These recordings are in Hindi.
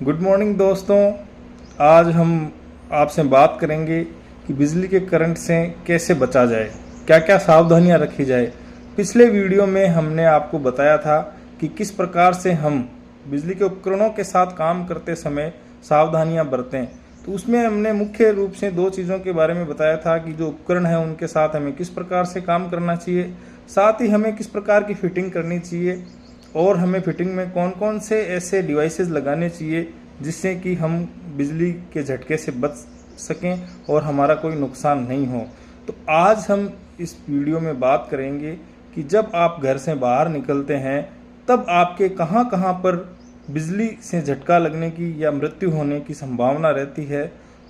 गुड मॉर्निंग दोस्तों। आज हम आपसे बात करेंगे कि बिजली के करंट से कैसे बचा जाए, क्या क्या सावधानियां रखी जाए। पिछले वीडियो में हमने आपको बताया था कि किस प्रकार से हम बिजली के उपकरणों के साथ काम करते समय सावधानियां बरतें। तो उसमें हमने मुख्य रूप से दो चीज़ों के बारे में बताया था कि जो उपकरण है उनके साथ हमें किस प्रकार से काम करना चाहिए, साथ ही हमें किस प्रकार की फिटिंग करनी चाहिए और हमें फिटिंग में कौन कौन से ऐसे डिवाइसेस लगाने चाहिए जिससे कि हम बिजली के झटके से बच सकें और हमारा कोई नुकसान नहीं हो। तो आज हम इस वीडियो में बात करेंगे कि जब आप घर से बाहर निकलते हैं तब आपके कहां कहां पर बिजली से झटका लगने की या मृत्यु होने की संभावना रहती है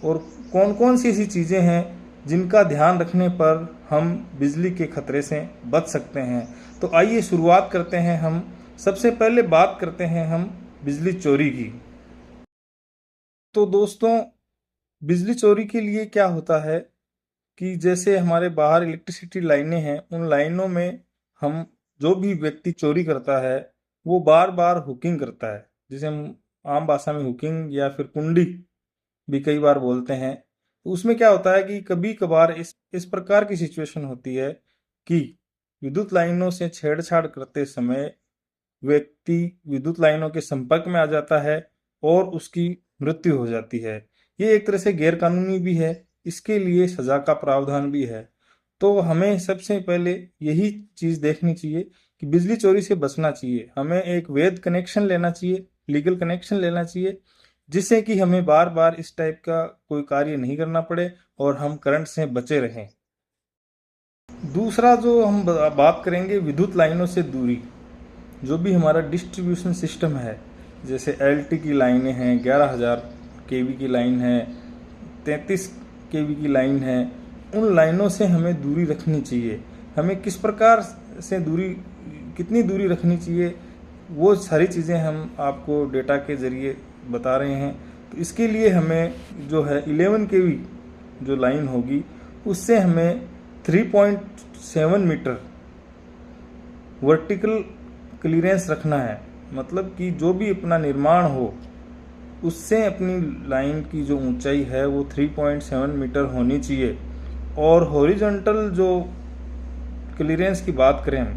और कौन कौन सी ऐसी चीज़ें हैं जिनका ध्यान रखने पर हम बिजली के खतरे से बच सकते हैं। तो आइए शुरुआत करते हैं। हम सबसे पहले बात करते हैं हम बिजली चोरी की। तो दोस्तों, बिजली चोरी के लिए क्या होता है कि जैसे हमारे बाहर इलेक्ट्रिसिटी लाइनें हैं, उन लाइनों में हम जो भी व्यक्ति चोरी करता है वो बार बार हुकिंग करता है, जिसे हम आम भाषा में हुकिंग या फिर कुंडी भी कई बार बोलते हैं। तो उसमें क्या होता है कि कभी कभार इस प्रकार की सिचुएशन होती है कि विद्युत लाइनों से छेड़छाड़ करते समय व्यक्ति विद्युत लाइनों के संपर्क में आ जाता है और उसकी मृत्यु हो जाती है। ये एक तरह से गैरकानूनी भी है, इसके लिए सजा का प्रावधान भी है। तो हमें सबसे पहले यही चीज देखनी चाहिए कि बिजली चोरी से बचना चाहिए। हमें एक वैध कनेक्शन लेना चाहिए, लीगल कनेक्शन लेना चाहिए, जिससे कि हमें बार बार इस टाइप का कोई कार्य नहीं करना पड़े और हम करंट से बचे रहें। दूसरा जो हम बात करेंगे, विद्युत लाइनों से दूरी। जो भी हमारा डिस्ट्रीब्यूशन सिस्टम है, जैसे एलटी की लाइनें हैं, 11,000 केवी की लाइन है, 33 केवी की लाइन है, उन लाइनों से हमें दूरी रखनी चाहिए। हमें किस प्रकार से दूरी, कितनी दूरी रखनी चाहिए, वो सारी चीज़ें हम आपको डेटा के ज़रिए बता रहे हैं। तो इसके लिए हमें जो है 11 केवी जो लाइन होगी उससे हमें 3.7 मीटर वर्टिकल क्लीयरेंस रखना है। मतलब कि जो भी अपना निर्माण हो उससे अपनी लाइन की जो ऊंचाई है वो 3.7 मीटर होनी चाहिए। और हॉरिजॉन्टल जो क्लीयरेंस की बात करें हम,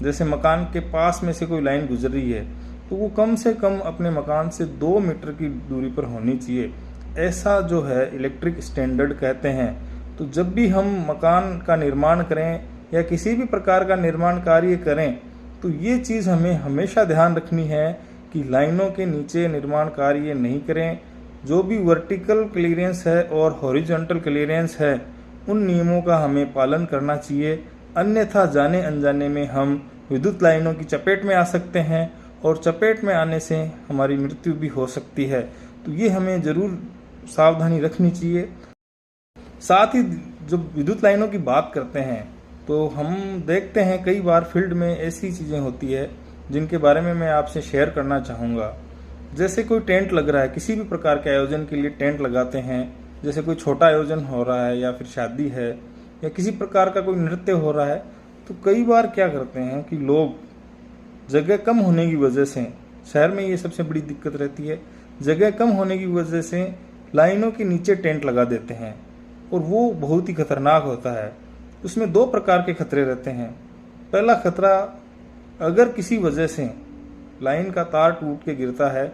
जैसे मकान के पास में से कोई लाइन गुजर रही है तो वो कम से कम अपने मकान से 2 मीटर की दूरी पर होनी चाहिए। ऐसा जो है इलेक्ट्रिक स्टैंडर्ड कहते हैं। तो जब भी हम मकान का निर्माण करें या किसी भी प्रकार का निर्माण कार्य करें तो ये चीज़ हमें हमेशा ध्यान रखनी है कि लाइनों के नीचे निर्माण कार्य नहीं करें। जो भी वर्टिकल क्लीयरेंस है और हॉरिजॉन्टल क्लीयरेंस है उन नियमों का हमें पालन करना चाहिए, अन्यथा जाने अनजाने में हम विद्युत लाइनों की चपेट में आ सकते हैं और चपेट में आने से हमारी मृत्यु भी हो सकती है। तो ये हमें ज़रूर सावधानी रखनी चाहिए। साथ ही जब विद्युत लाइनों की बात करते हैं तो हम देखते हैं कई बार फील्ड में ऐसी चीज़ें होती है जिनके बारे में मैं आपसे शेयर करना चाहूँगा। जैसे कोई टेंट लग रहा है, किसी भी प्रकार के आयोजन के लिए टेंट लगाते हैं, जैसे कोई छोटा आयोजन हो रहा है या फिर शादी है या किसी प्रकार का कोई नृत्य हो रहा है, तो कई बार क्या करते हैं कि लोग जगह कम होने की वजह से, शहर में ये सबसे बड़ी दिक्कत रहती है, जगह कम होने की वजह से लाइनों के नीचे टेंट लगा देते हैं और वो बहुत ही खतरनाक होता है। उसमें दो प्रकार के खतरे रहते हैं। पहला खतरा, अगर किसी वजह से लाइन का तार टूट के गिरता है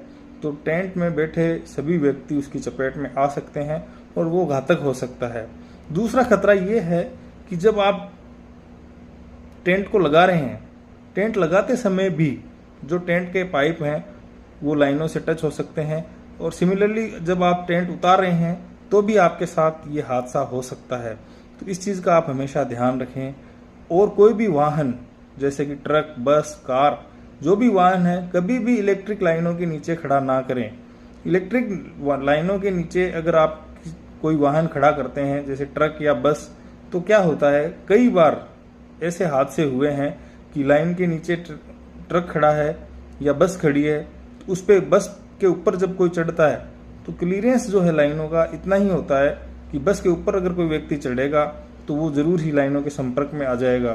तो टेंट में बैठे सभी व्यक्ति उसकी चपेट में आ सकते हैं और वो घातक हो सकता है। दूसरा खतरा ये है कि जब आप टेंट को लगा रहे हैं, टेंट लगाते समय भी जो टेंट के पाइप हैं वो लाइनों से टच हो सकते हैं और सिमिलरली जब आप टेंट उतार रहे हैं तो भी आपके साथ ये हादसा हो सकता है। तो इस चीज़ का आप हमेशा ध्यान रखें। और कोई भी वाहन जैसे कि ट्रक, बस, कार, जो भी वाहन है, कभी भी इलेक्ट्रिक लाइनों के नीचे खड़ा ना करें। इलेक्ट्रिक लाइनों के नीचे अगर आप कोई वाहन खड़ा करते हैं जैसे ट्रक या बस, तो क्या होता है, कई बार ऐसे हादसे हुए हैं कि लाइन के नीचे ट्रक खड़ा है या बस खड़ी है, तो उस पर बस के ऊपर जब कोई चढ़ता है तो क्लीयरेंस जो है लाइनों का इतना ही होता है कि बस के ऊपर अगर कोई व्यक्ति चढ़ेगा तो वो जरूर ही लाइनों के संपर्क में आ जाएगा।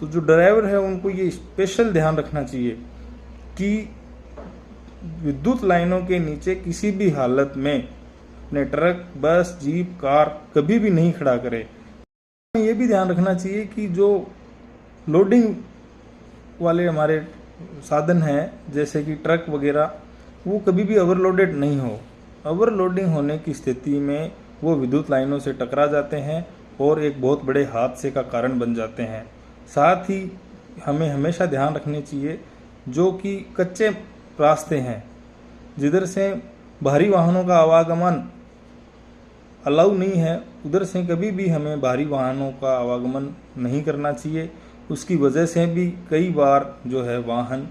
तो जो ड्राइवर है उनको ये स्पेशल ध्यान रखना चाहिए कि विद्युत लाइनों के नीचे किसी भी हालत में अपने ट्रक, बस, जीप, कार कभी भी नहीं खड़ा करें। ये भी ध्यान रखना चाहिए कि जो लोडिंग वाले हमारे साधन हैं जैसे कि ट्रक वगैरह, वो कभी भी ओवरलोडेड नहीं हो। ओवरलोडिंग होने की स्थिति में वो विद्युत लाइनों से टकरा जाते हैं और एक बहुत बड़े हादसे का कारण बन जाते हैं। साथ ही हमें हमेशा ध्यान रखने चाहिए जो कि कच्चे रास्ते हैं जिधर से भारी वाहनों का आवागमन अलाउ नहीं है, उधर से कभी भी हमें भारी वाहनों का आवागमन नहीं करना चाहिए। उसकी वजह से भी कई बार जो है वाहन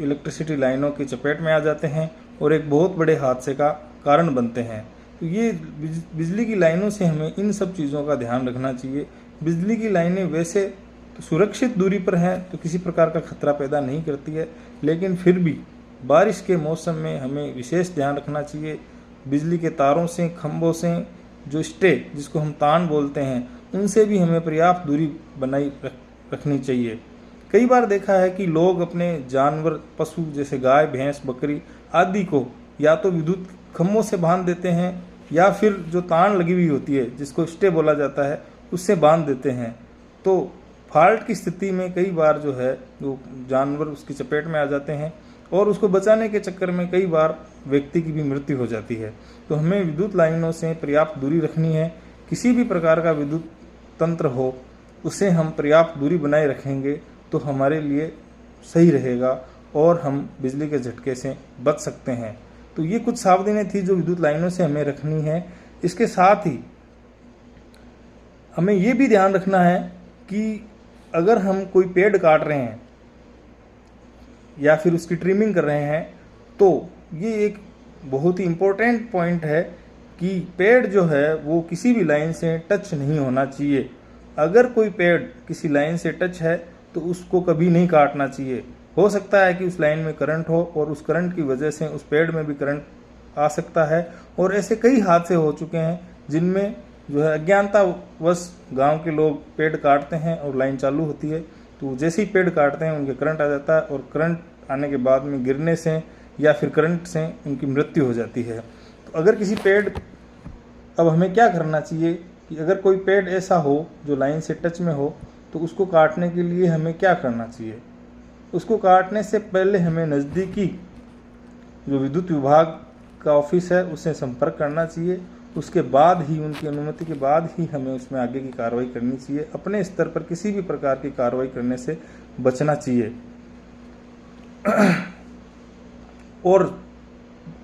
इलेक्ट्रिसिटी लाइनों की चपेट में आ जाते हैं और एक बहुत बड़े हादसे का कारण बनते हैं। तो ये बिजली की लाइनों से हमें इन सब चीज़ों का ध्यान रखना चाहिए। बिजली की लाइनें वैसे तो सुरक्षित दूरी पर हैं तो किसी प्रकार का खतरा पैदा नहीं करती है, लेकिन फिर भी बारिश के मौसम में हमें विशेष ध्यान रखना चाहिए। बिजली के तारों से, खंभों से जो स्टे जिसको हम तान बोलते हैं, उनसे भी हमें पर्याप्त दूरी बनाई रखनी चाहिए। कई बार देखा है कि लोग अपने जानवर, पशु जैसे गाय, भैंस, बकरी आदि को या तो विद्युत खंभों से बांध देते हैं या फिर जो तान लगी हुई होती है जिसको स्टे बोला जाता है उससे बांध देते हैं। तो फॉल्ट की स्थिति में कई बार जो है वो जानवर उसकी चपेट में आ जाते हैं और उसको बचाने के चक्कर में कई बार व्यक्ति की भी मृत्यु हो जाती है। तो हमें विद्युत लाइनों से पर्याप्त दूरी रखनी है। किसी भी प्रकार का विद्युत तंत्र हो उसे हम पर्याप्त दूरी बनाए रखेंगे तो हमारे लिए सही रहेगा और हम बिजली के झटके से बच सकते हैं। तो ये कुछ सावधानियां थी जो विद्युत लाइनों से हमें रखनी है। इसके साथ ही हमें ये भी ध्यान रखना है कि अगर हम कोई पेड़ काट रहे हैं या फिर उसकी ट्रिमिंग कर रहे हैं तो ये एक बहुत ही इम्पोर्टेंट पॉइंट है कि पेड़ जो है वो किसी भी लाइन से टच नहीं होना चाहिए। अगर कोई पेड़ किसी लाइन से टच है तो उसको कभी नहीं काटना चाहिए। हो सकता है कि उस लाइन में करंट हो और उस करंट की वजह से उस पेड़ में भी करंट आ सकता है और ऐसे कई हादसे हो चुके हैं जिनमें जो है अज्ञानतावश गांव के लोग पेड़ काटते हैं और लाइन चालू होती है, तो जैसे ही पेड़ काटते हैं उनके करंट आ जाता है और करंट आने के बाद में गिरने से या फिर करंट से उनकी मृत्यु हो जाती है। तो अगर किसी पेड़, अब हमें क्या करना चाहिए कि अगर कोई पेड़ ऐसा हो जो लाइन से टच में हो तो उसको काटने के लिए हमें क्या करना चाहिए। उसको काटने से पहले हमें नज़दीकी जो विद्युत विभाग का ऑफिस है उससे संपर्क करना चाहिए। उसके बाद ही, उनकी अनुमति के बाद ही हमें उसमें आगे की कार्रवाई करनी चाहिए। अपने स्तर पर किसी भी प्रकार की कार्रवाई करने से बचना चाहिए। और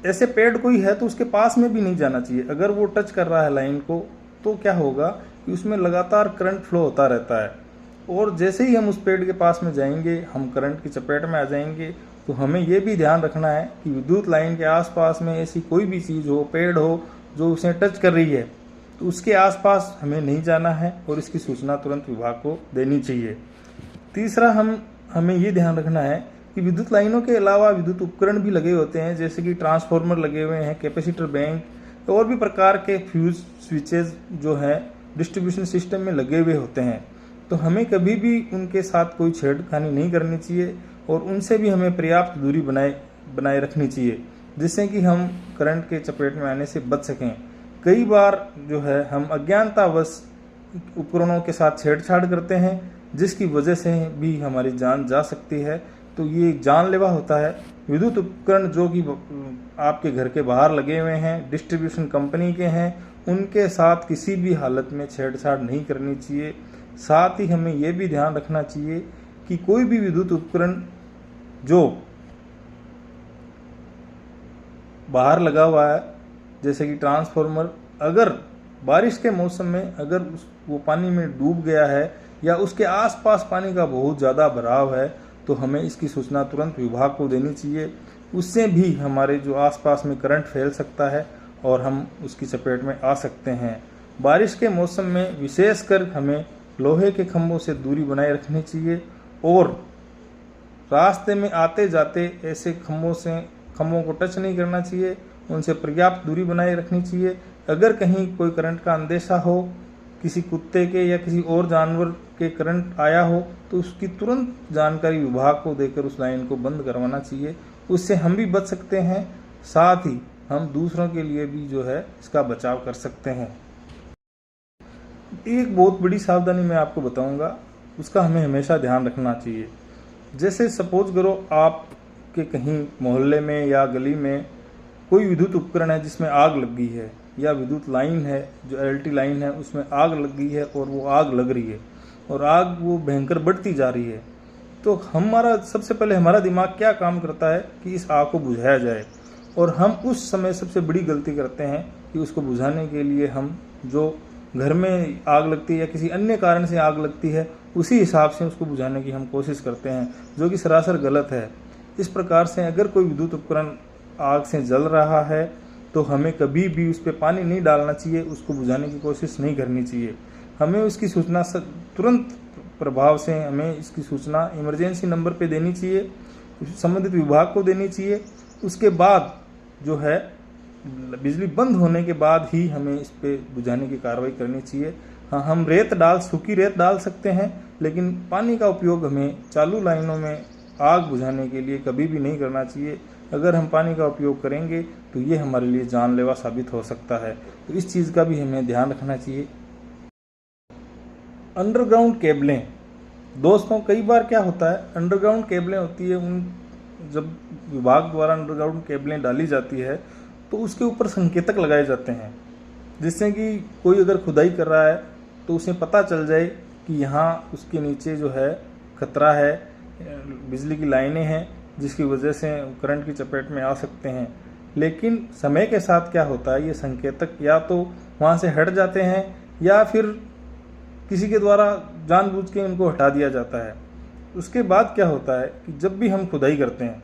ऐसे पेड़ कोई है तो उसके पास में भी नहीं जाना चाहिए। अगर वो टच कर रहा है लाइन को तो क्या होगा कि उसमें लगातार करंट फ्लो होता रहता है और जैसे ही हम उस पेड़ के पास में जाएंगे हम करंट की चपेट में आ जाएंगे। तो हमें ये भी ध्यान रखना है कि विद्युत लाइन के आसपास में ऐसी कोई भी चीज़ हो, पेड़ हो जो उसे टच कर रही है तो उसके आसपास हमें नहीं जाना है और इसकी सूचना तुरंत विभाग को देनी चाहिए। तीसरा, हमें ये ध्यान रखना है कि विद्युत लाइनों के अलावा विद्युत उपकरण भी लगे होते हैं जैसे कि ट्रांसफार्मर लगे हुए हैं, कैपेसिटर बैंक और भी प्रकार के फ्यूज स्विचेज जो हैं डिस्ट्रीब्यूशन सिस्टम में लगे हुए होते हैं। तो हमें कभी भी उनके साथ कोई छेड़खानी नहीं करनी चाहिए और उनसे भी हमें पर्याप्त दूरी बनाए रखनी चाहिए जिससे कि हम करंट के चपेट में आने से बच सकें। कई बार जो है हम अज्ञानतावश उपकरणों के साथ छेड़छाड़ करते हैं जिसकी वजह से भी हमारी जान जा सकती है। तो ये जानलेवा होता है। विद्युत उपकरण जो कि आपके घर के बाहर लगे हुए हैं, डिस्ट्रीब्यूशन कंपनी के हैं, उनके साथ किसी भी हालत में छेड़छाड़ नहीं करनी चाहिए। साथ ही हमें यह भी ध्यान रखना चाहिए कि कोई भी विद्युत उपकरण जो बाहर लगा हुआ है जैसे कि ट्रांसफार्मर, अगर बारिश के मौसम में अगर वो पानी में डूब गया है या उसके आसपास पानी का बहुत ज़्यादा भराव है तो हमें इसकी सूचना तुरंत विभाग को देनी चाहिए। उससे भी हमारे जो आसपास में करंट फैल सकता है और हम उसकी चपेट में आ सकते हैं। बारिश के मौसम में विशेषकर हमें लोहे के खंभों से दूरी बनाए रखनी चाहिए और रास्ते में आते जाते ऐसे खंभों को टच नहीं करना चाहिए, उनसे पर्याप्त दूरी बनाए रखनी चाहिए। अगर कहीं कोई करंट का अंदेशा हो, किसी कुत्ते के या किसी और जानवर के करंट आया हो तो उसकी तुरंत जानकारी विभाग को देकर उस लाइन को बंद करवाना चाहिए उससे हम भी बच सकते हैं, साथ ही हम दूसरों के लिए भी जो है इसका बचाव कर सकते हैं। एक बहुत बड़ी सावधानी मैं आपको बताऊंगा, उसका हमें हमेशा ध्यान रखना चाहिए। जैसे सपोज करो आपके कहीं मोहल्ले में या गली में कोई विद्युत उपकरण है जिसमें आग लग गई है, या विद्युत लाइन है जो एलटी लाइन है उसमें आग लग गई है और वो आग लग रही है और आग वो भयंकर बढ़ती जा रही है, तो हमारा सबसे पहले हमारा दिमाग क्या काम करता है कि इस आग को बुझाया जाए। और हम उस समय सबसे बड़ी गलती करते हैं कि उसको बुझाने के लिए हम जो घर में आग लगती है या किसी अन्य कारण से आग लगती है उसी हिसाब से उसको बुझाने की हम कोशिश करते हैं, जो कि सरासर गलत है। इस प्रकार से अगर कोई विद्युत उपकरण आग से जल रहा है तो हमें कभी भी उस पर पानी नहीं डालना चाहिए, उसको बुझाने की कोशिश नहीं करनी चाहिए। हमें उसकी सूचना तुरंत प्रभाव से हमें इसकी सूचना इमरजेंसी नंबर पे देनी चाहिए, संबंधित विभाग को देनी चाहिए। उसके बाद जो है बिजली बंद होने के बाद ही हमें इस पे बुझाने की कार्रवाई करनी चाहिए। हाँ, हम सूखी रेत डाल सकते हैं, लेकिन पानी का उपयोग हमें चालू लाइनों में आग बुझाने के लिए कभी भी नहीं करना चाहिए। अगर हम पानी का उपयोग करेंगे तो ये हमारे लिए जानलेवा साबित हो सकता है, तो इस चीज़ का भी हमें ध्यान रखना चाहिए। अंडरग्राउंड केबलें, दोस्तों कई बार क्या होता है, अंडरग्राउंड केबलें होती है, जब विभाग द्वारा अंडरग्राउंड केबलें डाली जाती है तो उसके ऊपर संकेतक लगाए जाते हैं, जिससे कि कोई अगर खुदाई कर रहा है तो उसे पता चल जाए कि यहाँ उसके नीचे जो है खतरा है, बिजली की लाइनें हैं जिसकी वजह से करंट की चपेट में आ सकते हैं। लेकिन समय के साथ क्या होता है, ये संकेतक या तो वहाँ से हट जाते हैं या फिर किसी के द्वारा जानबूझ के इनको हटा दिया जाता है। उसके बाद क्या होता है कि जब भी हम खुदाई करते हैं,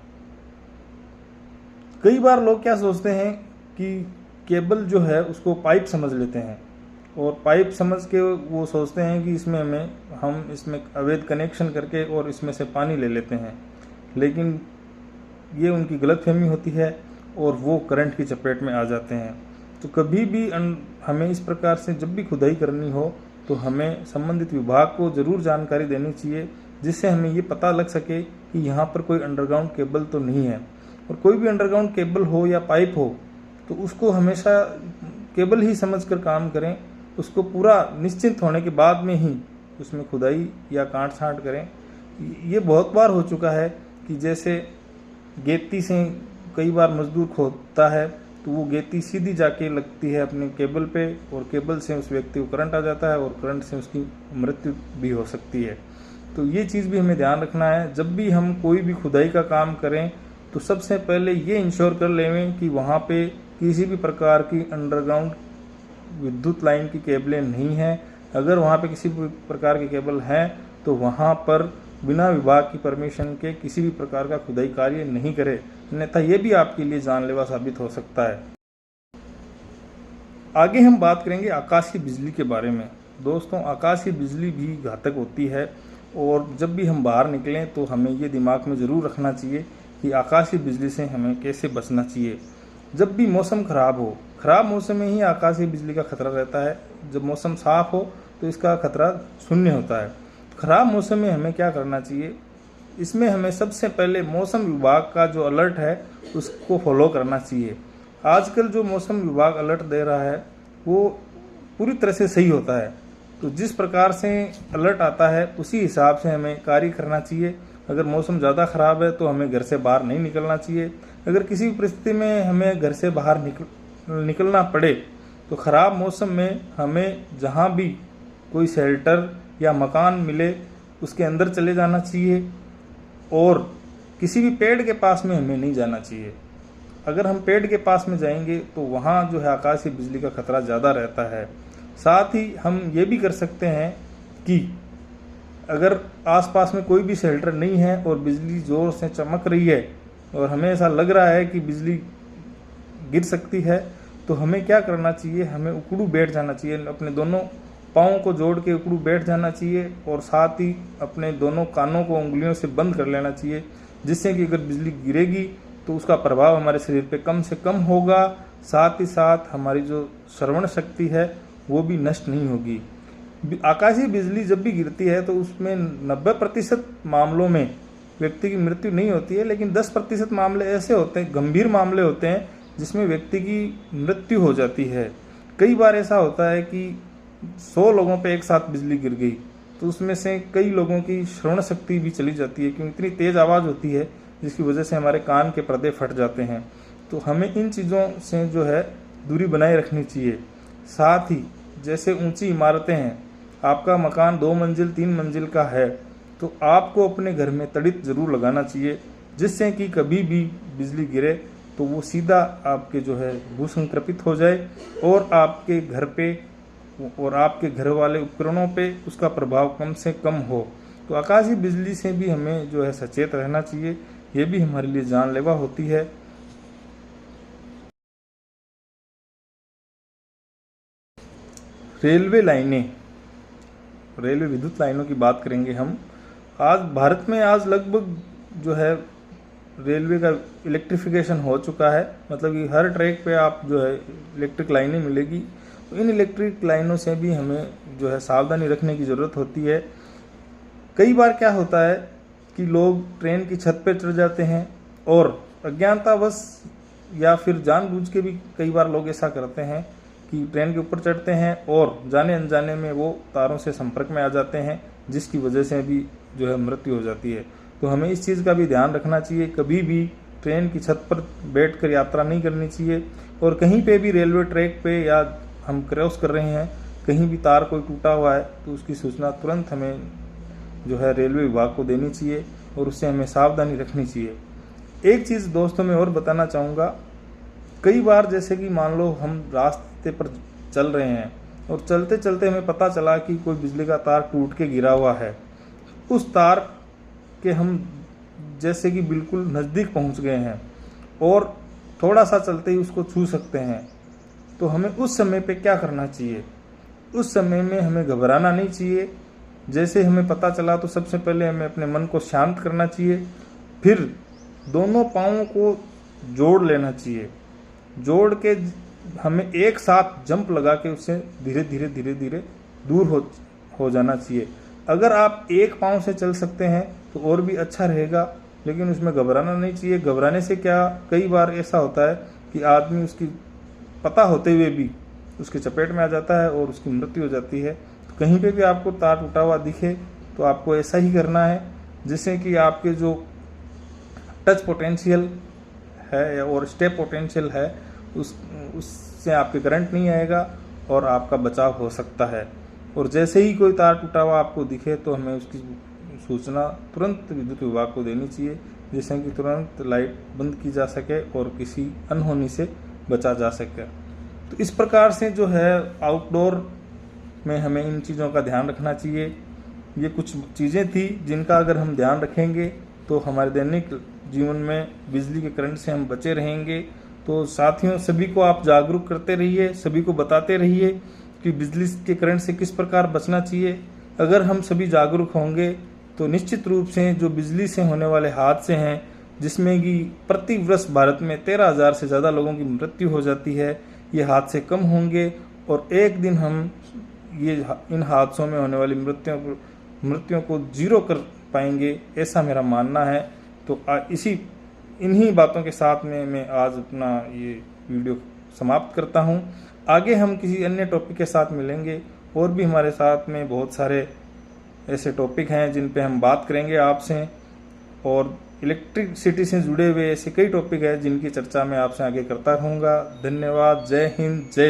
कई बार लोग क्या सोचते हैं कि केबल जो है उसको पाइप समझ लेते हैं और पाइप समझ के वो सोचते हैं कि हम इसमें अवैध कनेक्शन करके और इसमें से पानी ले लेते हैं, लेकिन ये उनकी गलतफहमी होती है और वो करंट की चपेट में आ जाते हैं। तो कभी भी हमें इस प्रकार से जब भी खुदाई करनी हो तो हमें संबंधित विभाग को ज़रूर जानकारी देनी चाहिए, जिससे हमें ये पता लग सके कि यहाँ पर कोई अंडरग्राउंड केबल तो नहीं है। और कोई भी अंडरग्राउंड केबल हो या पाइप हो तो उसको हमेशा केबल ही समझकर काम करें, उसको पूरा निश्चिंत होने के बाद में ही उसमें खुदाई या काट छांट करें। ये बहुत बार हो चुका है कि जैसे गेती से कई बार मजदूर खोदता है तो वो गेती सीधी जाके लगती है अपने केबल पे और केबल से उस व्यक्ति को करंट आ जाता है और करंट से उसकी मृत्यु भी हो सकती है। तो ये चीज़ भी हमें ध्यान रखना है। जब भी हम कोई भी खुदाई का काम करें तो सबसे पहले ये इंश्योर कर लें कि वहाँ पे किसी भी प्रकार की अंडरग्राउंड विद्युत लाइन की केबलें नहीं हैं। अगर वहाँ पे किसी भी प्रकार के केबल हैं तो वहाँ पर बिना विभाग की परमिशन के किसी भी प्रकार का खुदाई कार्य नहीं करें, अन्यथा ये भी आपके लिए जानलेवा साबित हो सकता है। आगे हम बात करेंगे आकाशीय बिजली के बारे में। दोस्तों, आकाशीय बिजली भी घातक होती है और जब भी हम बाहर निकलें तो हमें ये दिमाग में ज़रूर रखना चाहिए कि आकाशीय बिजली से हमें कैसे बचना चाहिए। जब भी मौसम खराब हो, खराब मौसम में ही आकाशीय बिजली का खतरा रहता है। जब मौसम साफ हो तो इसका खतरा शून्य होता है। खराब मौसम में हमें क्या करना चाहिए, इसमें हमें सबसे पहले मौसम विभाग का जो अलर्ट है उसको फॉलो करना चाहिए। आजकल जो मौसम विभाग अलर्ट दे रहा है वो पूरी तरह से सही होता है, तो जिस प्रकार से अलर्ट आता है उसी हिसाब से हमें कार्य करना चाहिए। अगर मौसम ज़्यादा ख़राब है तो हमें घर से बाहर नहीं निकलना चाहिए। अगर किसी भी परिस्थिति में हमें घर से बाहर निकलना पड़े तो ख़राब मौसम में हमें जहाँ भी कोई शेल्टर या मकान मिले उसके अंदर चले जाना चाहिए और किसी भी पेड़ के पास में हमें नहीं जाना चाहिए। अगर हम पेड़ के पास में जाएंगे तो वहाँ जो है आकाशीय बिजली का खतरा ज़्यादा रहता है। साथ ही हम ये भी कर सकते हैं कि अगर आसपास में कोई भी शेल्टर नहीं है और बिजली ज़ोर से चमक रही है और हमें ऐसा लग रहा है कि बिजली गिर सकती है, तो हमें क्या करना चाहिए, हमें उकड़ू बैठ जाना चाहिए। अपने दोनों पाँव को जोड़ के उकड़ू बैठ जाना चाहिए और साथ ही अपने दोनों कानों को उंगलियों से बंद कर लेना चाहिए, जिससे कि अगर बिजली गिरेगी तो उसका प्रभाव हमारे शरीर पे कम से कम होगा। साथ ही साथ हमारी जो श्रवण शक्ति है वो भी नष्ट नहीं होगी। आकाशीय बिजली जब भी गिरती है तो उसमें 90% मामलों में व्यक्ति की मृत्यु नहीं होती है, लेकिन 10% मामले ऐसे होते हैं, गंभीर मामले होते हैं, जिसमें व्यक्ति की मृत्यु हो जाती है। कई बार ऐसा होता है कि 100 लोगों पे एक साथ बिजली गिर गई, तो उसमें से कई लोगों की श्रवण शक्ति भी चली जाती है, क्योंकि इतनी तेज़ आवाज़ होती है जिसकी वजह से हमारे कान के पर्दे फट जाते हैं। तो हमें इन चीज़ों से जो है दूरी बनाए रखनी चाहिए। साथ ही जैसे ऊंची इमारतें हैं, आपका मकान 2 मंजिल 3 मंजिल का है, तो आपको अपने घर में तड़ित ज़रूर लगाना चाहिए, जिससे कि कभी भी बिजली गिरे तो वो सीधा आपके जो है भूसंक्रपित हो जाए और आपके घर पे और आपके घर वाले उपकरणों पे उसका प्रभाव कम से कम हो। तो आकाशीय बिजली से भी हमें जो है सचेत रहना चाहिए, ये भी हमारे लिए जानलेवा होती है। रेलवे लाइनें, रेलवे विद्युत लाइनों की बात करेंगे हम। आज भारत में लगभग जो है रेलवे का इलेक्ट्रिफिकेशन हो चुका है, मतलब कि हर ट्रैक पे आप जो है इलेक्ट्रिक लाइनें मिलेगी। तो इन इलेक्ट्रिक लाइनों से भी हमें जो है सावधानी रखने की ज़रूरत होती है। कई बार क्या होता है कि लोग ट्रेन की छत पर चढ़ जाते हैं और अज्ञानतावश या फिर जानबूझ के भी कई बार लोग ऐसा करते हैं कि ट्रेन के ऊपर चढ़ते हैं और जाने अनजाने में वो तारों से संपर्क में आ जाते हैं, जिसकी वजह से भी जो है मृत्यु हो जाती है। तो हमें इस चीज़ का भी ध्यान रखना चाहिए, कभी भी ट्रेन की छत पर बैठकर यात्रा नहीं करनी चाहिए। और कहीं पे भी रेलवे ट्रैक पे या हम क्रॉस कर रहे हैं, कहीं भी तार कोई टूटा हुआ है तो उसकी सूचना तुरंत हमें जो है रेलवे विभाग को देनी चाहिए और उससे हमें सावधानी रखनी चाहिए। एक चीज़ दोस्तों मैं और बताना चाहूँगा, कई बार जैसे कि मान लो हम रास्ते पर चल रहे हैं और चलते चलते हमें पता चला कि कोई बिजली का तार टूट के गिरा हुआ है। उस तार के हम जैसे कि बिल्कुल नज़दीक पहुंच गए हैं और थोड़ा सा चलते ही उसको छू सकते हैं, तो हमें उस समय पे क्या करना चाहिए? उस समय में हमें घबराना नहीं चाहिए। जैसे हमें पता चला तो सबसे पहले हमें अपने मन को शांत करना चाहिए, फिर दोनों पाँवों को जोड़ लेना चाहिए। जोड़ के हमें एक साथ जंप लगा के उससे धीरे धीरे दूर हो जाना चाहिए। अगर आप एक पाँव से चल सकते हैं तो और भी अच्छा रहेगा, लेकिन उसमें घबराना नहीं चाहिए। घबराने से क्या, कई बार ऐसा होता है कि आदमी उसकी पता होते हुए भी उसके चपेट में आ जाता है और उसकी मृत्यु हो जाती है। तो कहीं पे भी आपको तार टूटा हुआ दिखे तो आपको ऐसा ही करना है, जिससे कि आपके जो टच पोटेंशियल है और स्टेप पोटेंशियल है उससे आपके करंट नहीं आएगा और आपका बचाव हो सकता है। और जैसे ही कोई तार टूटा हुआ आपको दिखे तो हमें उसकी सूचना तुरंत विद्युत विभाग को देनी चाहिए, जिससे कि तुरंत लाइट बंद की जा सके और किसी अनहोनी से बचा जा सके। तो इस प्रकार से जो है आउटडोर में हमें इन चीज़ों का ध्यान रखना चाहिए। ये कुछ चीज़ें थी जिनका अगर हम ध्यान रखेंगे तो हमारे दैनिक जीवन में बिजली के करंट से हम बचे रहेंगे। तो साथियों, सभी को आप जागरूक करते रहिए, सभी को बताते रहिए कि बिजली के करंट से किस प्रकार बचना चाहिए। अगर हम सभी जागरूक होंगे तो निश्चित रूप से जो बिजली से होने वाले हादसे हैं, जिसमें कि प्रति वर्ष भारत में 13,000 से ज़्यादा लोगों की मृत्यु हो जाती है, ये हादसे कम होंगे और एक दिन हम इन हादसों में होने वाली मृत्युओं को जीरो कर पाएंगे, ऐसा मेरा मानना है। तो इन्हीं बातों के साथ में मैं आज अपना ये वीडियो समाप्त करता हूँ। आगे हम किसी अन्य टॉपिक के साथ मिलेंगे और भी हमारे साथ में बहुत सारे ऐसे टॉपिक हैं जिन पे हम बात करेंगे आपसे, और इलेक्ट्रिसिटी से जुड़े हुए ऐसे कई टॉपिक हैं जिनकी चर्चा मैं आपसे आगे करता रहूँगा। धन्यवाद। जय हिंद, जय